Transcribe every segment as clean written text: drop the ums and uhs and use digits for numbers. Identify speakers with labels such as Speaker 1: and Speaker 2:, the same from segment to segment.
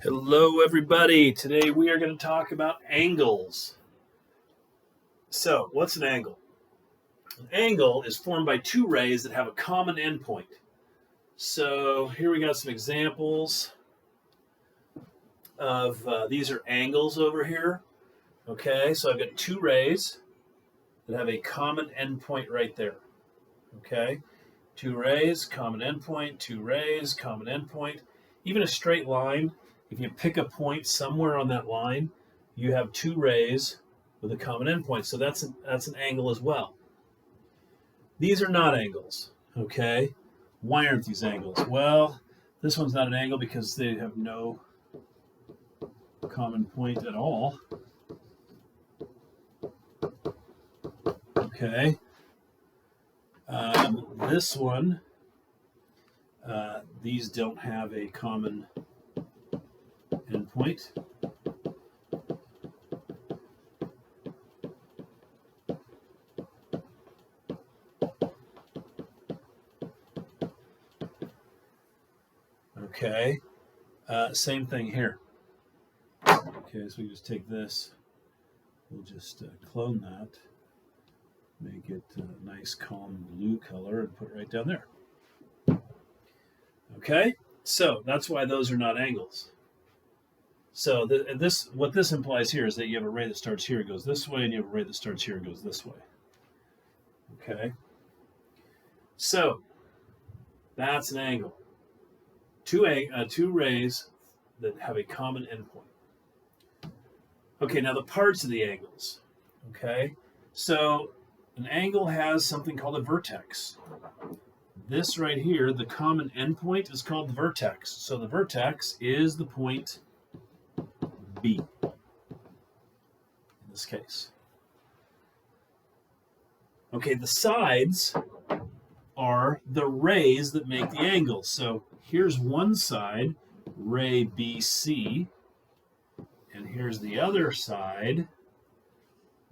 Speaker 1: Hello, everybody. Today we are going to talk about angles. So, what's an angle? An angle is formed by two rays that have a common endpoint. So, here we got some examples of these are angles over here. Okay, so I've got two rays that have a common endpoint right there. Okay, two rays, common endpoint, two rays, common endpoint. Even a straight line, if you pick a point somewhere on that line, you have two rays with a common endpoint. So that's an angle as well. These are not angles, okay? Why aren't these angles? Well, this one's not an angle because they have no common point at all. Okay. This one, these don't have a common endpoint. Okay, same thing here. Okay, so we just take this, we'll just clone that, make it a nice calm blue color and put it right down there. Okay, so that's why those are not angles. So what this implies here is that you have a ray that starts here, goes this way, and you have a ray that starts here and goes this way. Okay, so that's an angle. Two rays that have a common endpoint. Okay, now the parts of the angles. Okay, so an angle has something called a vertex. This right here, the common endpoint, is called the vertex. So the vertex is the point B in this case. Okay, the sides are the rays that make the angle. So here's one side, ray BC, and here's the other side,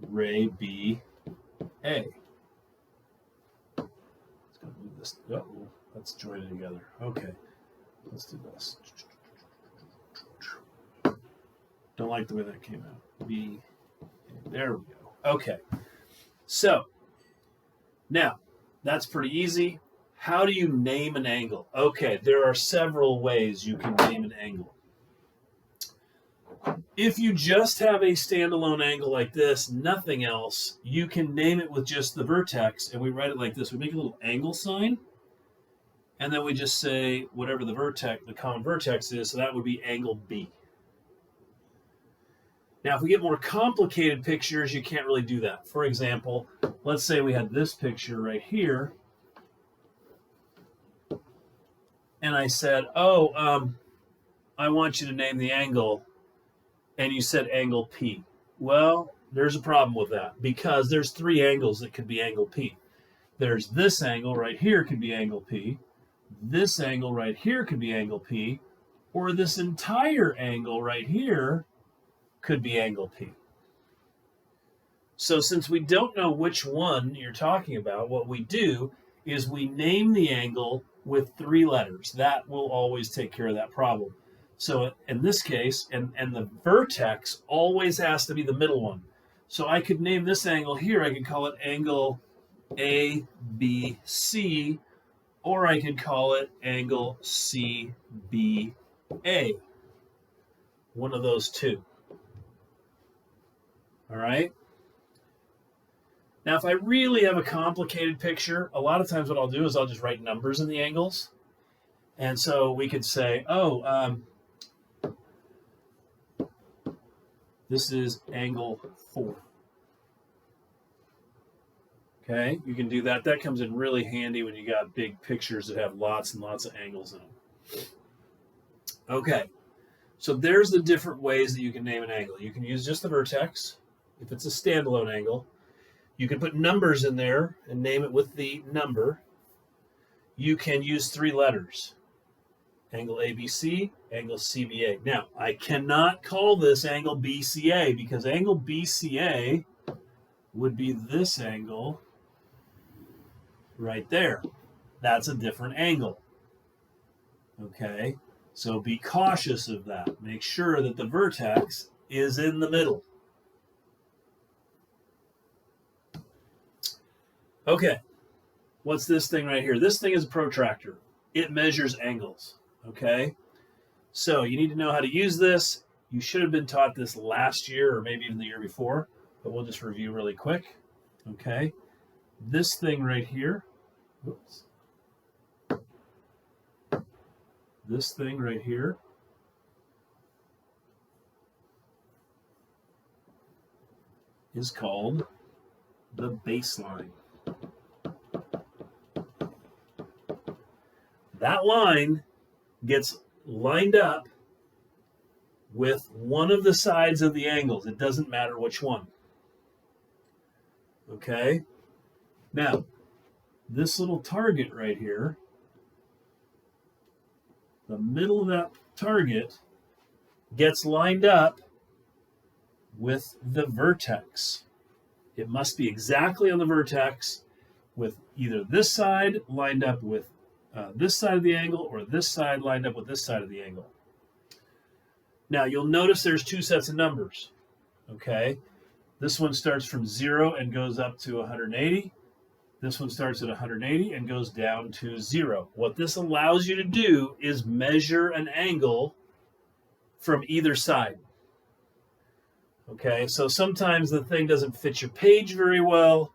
Speaker 1: ray BA. Let's go move this. Uh-oh, let's join it together. Okay, let's do this. Don't like the way that came out. B. There we go. Okay, so now that's pretty easy. How do you name an angle? Okay, there are several ways you can name an angle. If you just have a standalone angle like this, nothing else, you can name it with just the vertex, and we write it like this. We make a little angle sign, and then we just say whatever the common vertex is, so that would be angle B. Now, if we get more complicated pictures, you can't really do that. For example, let's say we had this picture right here, and I said, I want you to name the angle, and you said angle P. Well, there's a problem with that because there's three angles that could be angle P. There's this angle right here could be angle P, this angle right here could be angle P, or this entire angle right here could be angle P. So since we don't know which one you're talking about, what we do is we name the angle with three letters. That will always take care of that problem. So in this case, and the vertex always has to be the middle one. So I could name this angle here, I could call it angle ABC, or I could call it angle CBA. One of those two. All right. Now, if I really have a complicated picture, a lot of times what I'll do is I'll just write numbers in the angles. And so we could say, this is angle 4. Okay, you can do that. That comes in really handy when you got big pictures that have lots and lots of angles in them. Okay, so there's the different ways that you can name an angle. You can use just the vertex if it's a standalone angle. You can put numbers in there and name it with the number. You can use three letters. Angle ABC, angle CBA. Now, I cannot call this angle BCA because angle BCA would be this angle right there. That's a different angle. Okay, So be cautious of that. Make sure that the vertex is in the middle. Okay, what's this thing right here? This thing is a protractor. It measures angles, okay? So you need to know how to use this. You should have been taught this last year or maybe even the year before, but we'll just review really quick, okay? This thing right here, oops. This thing right here is called the baseline. That line gets lined up with one of the sides of the angles. It doesn't matter which one. Okay? Now, this little target right here, the middle of that target gets lined up with the vertex. It must be exactly on the vertex with either this side lined up with this side of the angle or this side lined up with this side of the angle. Now, you'll notice there's two sets of numbers, okay? This one starts from 0 and goes up to 180. This one starts at 180 and goes down to 0. What this allows you to do is measure an angle from either side. Okay, so sometimes the thing doesn't fit your page very well,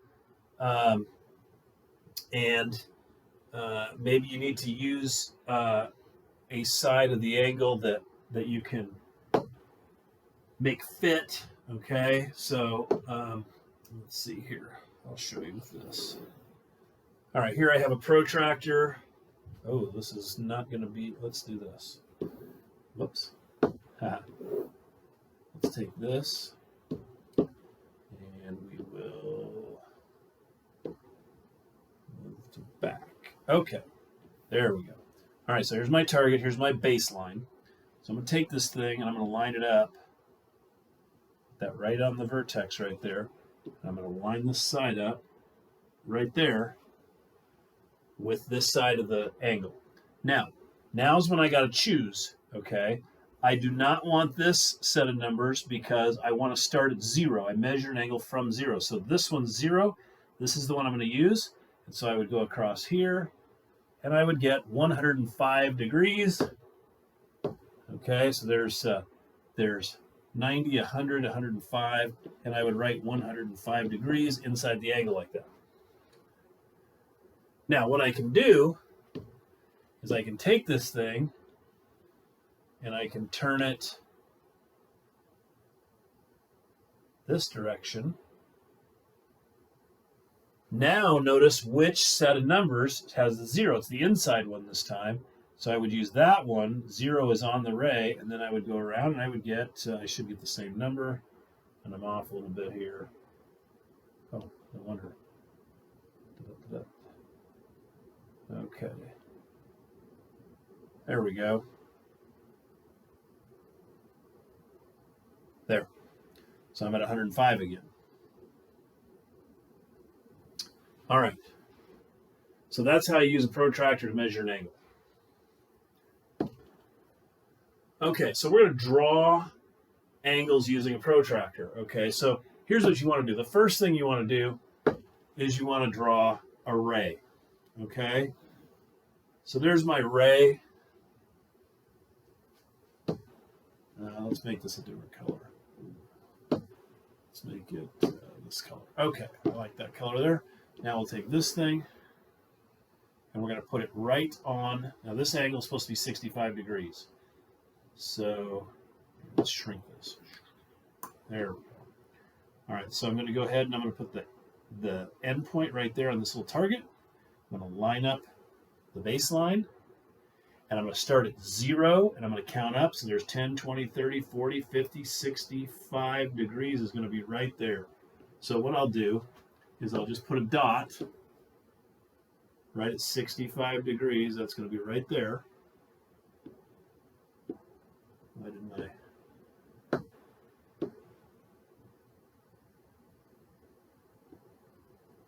Speaker 1: and maybe you need to use a side of the angle that you can make fit. Okay, so let's see here. I'll show you with this. All right, here I have a protractor. Oh, this is not going to be, let's do this. Whoops. Let's take this, and we will move to back. Okay, there we go. All right, so here's my target. Here's my baseline. So I'm going to take this thing, and I'm going to line it up. Put that right on the vertex right there. And I'm going to line this side up right there with this side of the angle. Now's when I got to choose, okay? I do not want this set of numbers because I want to start at 0. I measure an angle from 0. So this one's 0. This is the one I'm going to use. And so I would go across here, and I would get 105 degrees. Okay, so there's 90, 100, 105, and I would write 105 degrees inside the angle like that. Now, what I can do is I can take this thing and I can turn it this direction. Now, notice which set of numbers has the 0. It's the inside one this time. So I would use that one. 0 is on the ray, and then I would go around and I would get, I should get the same number. And I'm off a little bit here. Oh, no wonder. Okay. There we go. There. So I'm at 105 again. All right. So that's how you use a protractor to measure an angle. Okay, so we're going to draw angles using a protractor. Okay, so here's what you want to do. The first thing you want to do is you want to draw a ray. Okay, so there's my ray. Let's make this a different color. Let's make it this color. Okay, I like that color there. Now we'll take this thing and we're going to put it right on. Now this angle is supposed to be 65 degrees. So let's shrink this. There we go. All right, so I'm going to go ahead and I'm going to put the end point right there on this little target. I'm going to line up the baseline, and I'm going to start at 0, and I'm going to count up. So there's 10, 20, 30, 40, 50, 65 degrees is going to be right there. So what I'll do is I'll just put a dot right at 65 degrees. That's going to be right there. Why didn't I?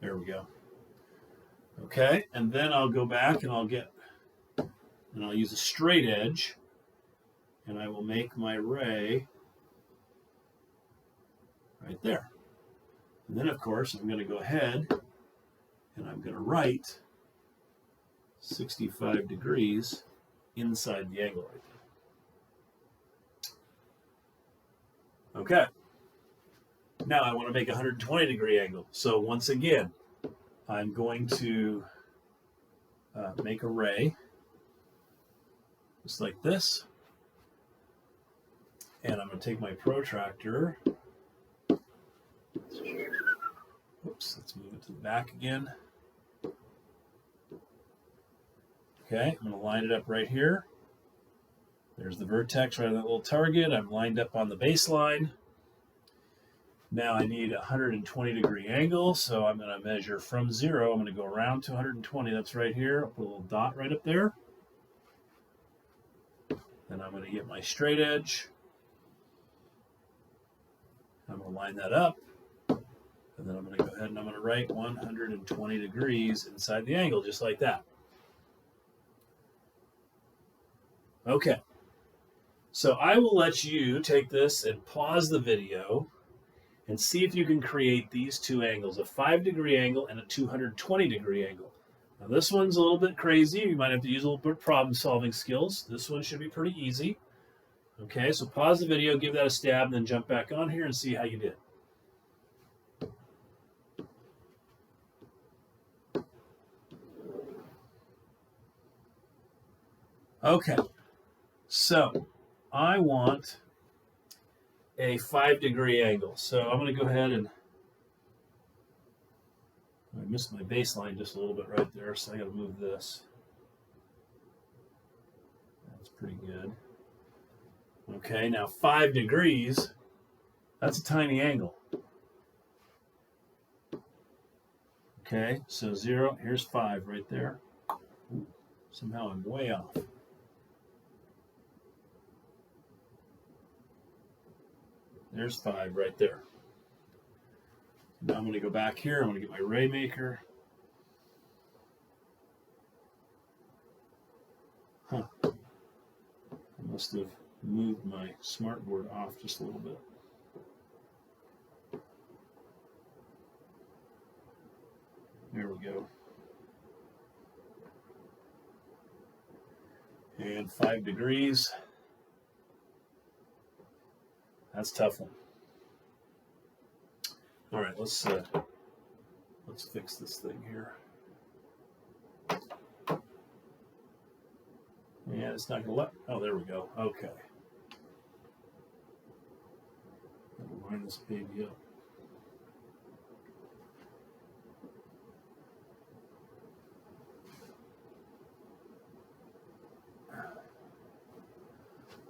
Speaker 1: There we go. Okay, and then I'll go back and I'll use a straight edge and I will make my ray right there. And then, of course, I'm going to go ahead and I'm going to write 65 degrees inside the angle right there. Okay. Now I want to make a 120-degree angle. So once again, I'm going to make a ray just like this. And I'm going to take my protractor. Oops, let's move it to the back again. Okay, I'm going to line it up right here. There's the vertex right on that little target. I'm lined up on the baseline. Now I need a 120-degree angle, so I'm going to measure from 0. I'm going to go around to 120. That's right here. I'll put a little dot right up there. Then I'm going to get my straight edge. I'm going to line that up. And then I'm going to go ahead and I'm going to write 120 degrees inside the angle, just like that. Okay. So I will let you take this and pause the video and see if you can create these two angles, a 5-degree angle and a 220-degree angle. Now this one's a little bit crazy. You might have to use a little bit of problem-solving skills. This one should be pretty easy. Okay, so pause the video, give that a stab, and then jump back on here and see how you did. Okay, so I want a 5-degree angle. So I'm going to go ahead and I missed my baseline just a little bit right there, so I got to move this. That's pretty good. Okay, now 5 degrees, that's a tiny angle. Okay, so 0, here's 5 right there. Ooh, somehow I'm way off. There's 5 right there. Now I'm going to go back here. I'm going to get my ray maker. Huh. I must have moved my smartboard off just a little bit. There we go. And 5 degrees. That's a tough one. All right, let's fix this thing here. Yeah, it's not gonna let. Oh, there we go. Okay. I'll line this baby up.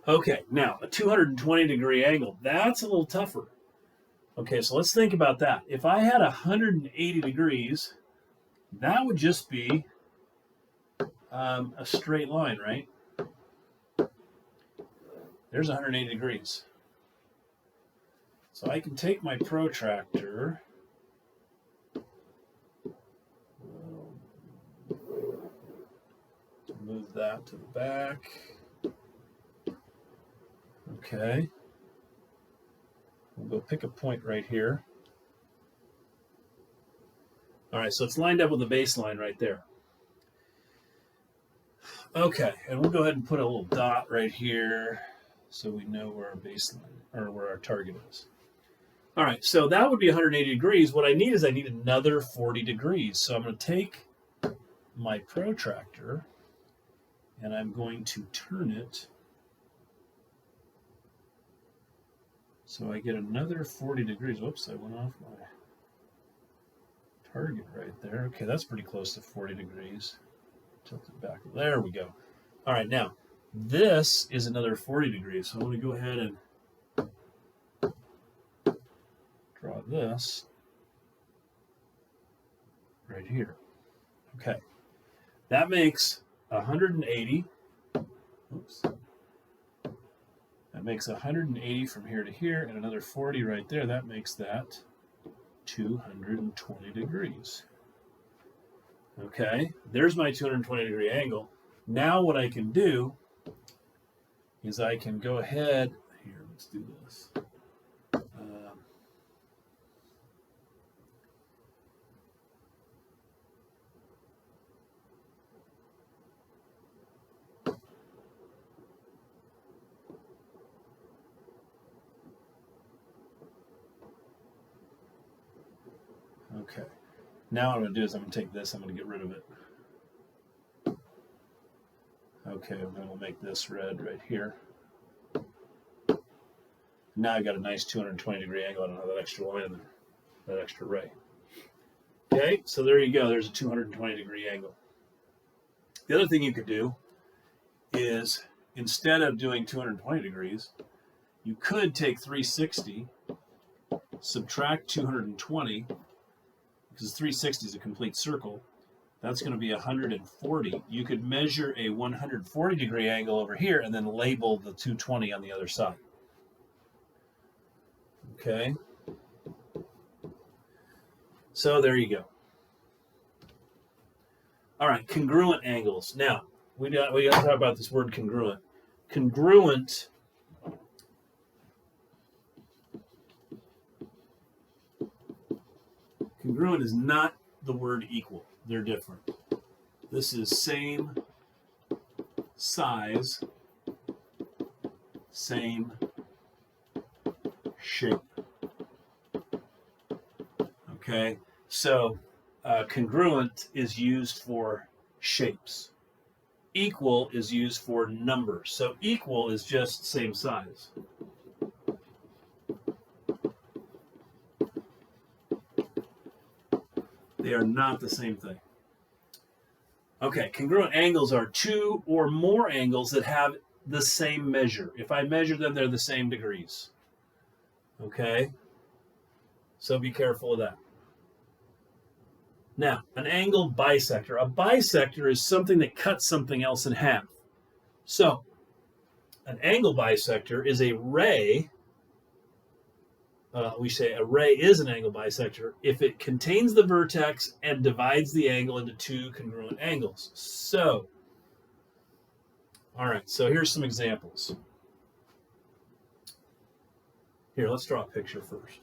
Speaker 1: Okay, now a 220-degree angle, that's a little tougher. Okay, so let's think about that. If I had 180 degrees, that would just be a straight line, right? There's 180 degrees. So I can take my protractor, move that to the back. Okay. We'll go pick a point right here. All right, so it's lined up with the baseline right there. Okay, and we'll go ahead and put a little dot right here so we know where our baseline, or where our target is. All right, so that would be 180 degrees. What I need is I need another 40 degrees. So I'm going to take my protractor and I'm going to turn it so I get another 40 degrees. Whoops, I went off my target right there. Okay, that's pretty close to 40 degrees. Tilt it back. There we go. All right, now this is another 40 degrees. So I'm going to go ahead and draw this right here. Okay, that makes 180. Oops. That makes 180 from here to here, and another 40 right there. That makes that 220 degrees. Okay, there's my 220-degree angle. Now what I can do is I can go ahead, here, let's do this. Okay, now what I'm going to do is I'm going to take this, I'm going to get rid of it. Okay, and then we'll make this red right here. Now I've got a nice 220 degree angle. I don't have that extra line there, that extra ray. Okay, so there you go. There's a 220 degree angle. The other thing you could do is, instead of doing 220 degrees, you could take 360, subtract 220, because 360 is a complete circle. That's going to be 140. You could measure a 140 degree angle over here and then label the 220 on the other side. Okay. So there you go. All right, congruent angles. Now, we got to talk about this word congruent. Congruent is not the word equal. They're different. This is same size, same shape. Okay, so congruent is used for shapes. Equal is used for numbers. So equal is just same size. They are not the same thing. Okay, congruent angles are two or more angles that have the same measure. If I measure them, they're the same degrees. Okay, so be careful of that. Now, an angled bisector. A bisector is something that cuts something else in half. So, an angled bisector is a ray. We say a ray is an angled bisector if it contains the vertex and divides the angle into two congruent angles. So, all right, so here's some examples. Here, let's draw a picture first.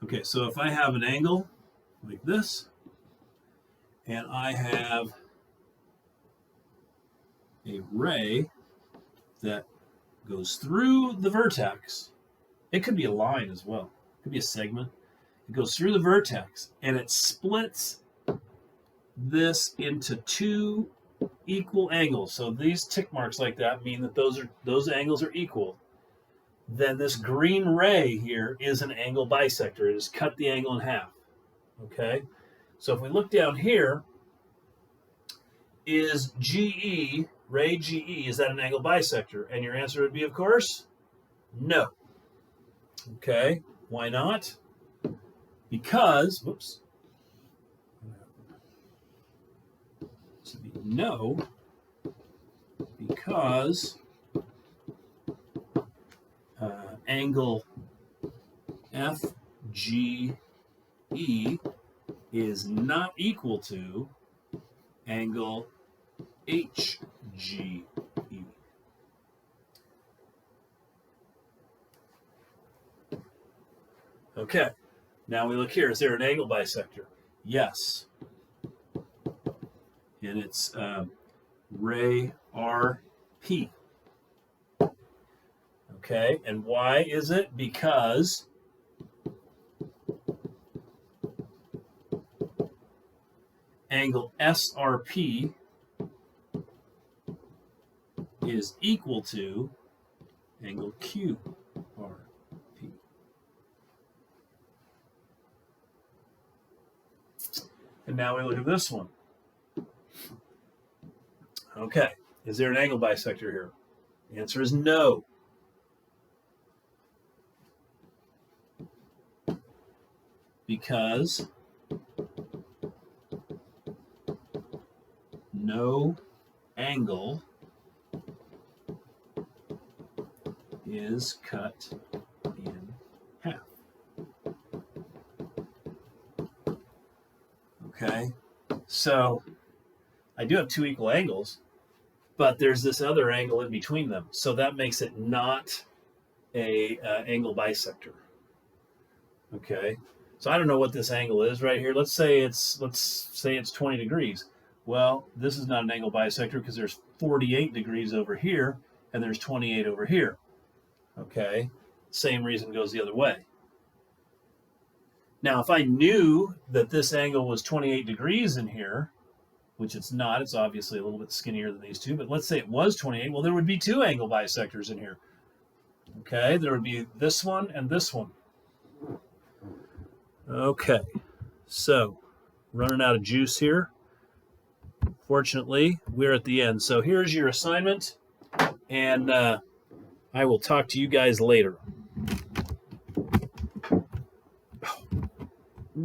Speaker 1: Okay, so if I have an angle like this, and I have a ray that goes through the vertex. It could be a line as well. It could be a segment. It goes through the vertex, and it splits this into two equal angles. So these tick marks like that mean that those angles are equal. Then this green ray here is an angle bisector. It has cut the angle in half. Okay? So if we look down here, is GE, ray GE, is that an angle bisector? And your answer would be, of course, no. Okay, why not? Because, whoops, no, because angle FGE is not equal to angle HGE. Okay, now we look here. Is there an angle bisector? Yes. And it's ray RP. Okay, and why is it? Because angle SRP is equal to angle QRP. And now we look at this one. Okay, is there an angle bisector here? The answer is no. Because no angle is cut in half. Okay, so I do have two equal angles, but there's this other angle in between them. So that makes it not a angle bisector. Okay. So I don't know what this angle is right here. Let's say it's 20 degrees. Well, this is not an angle bisector because there's 48 degrees over here and there's 28 over here. Okay. Same reason goes the other way. Now, if I knew that this angle was 28 degrees in here, which it's not, it's obviously a little bit skinnier than these two, but let's say it was 28, well, there would be two angle bisectors in here. Okay, there would be this one and this one. Okay, so running out of juice here. Fortunately, we're at the end. So here's your assignment, and I will talk to you guys later.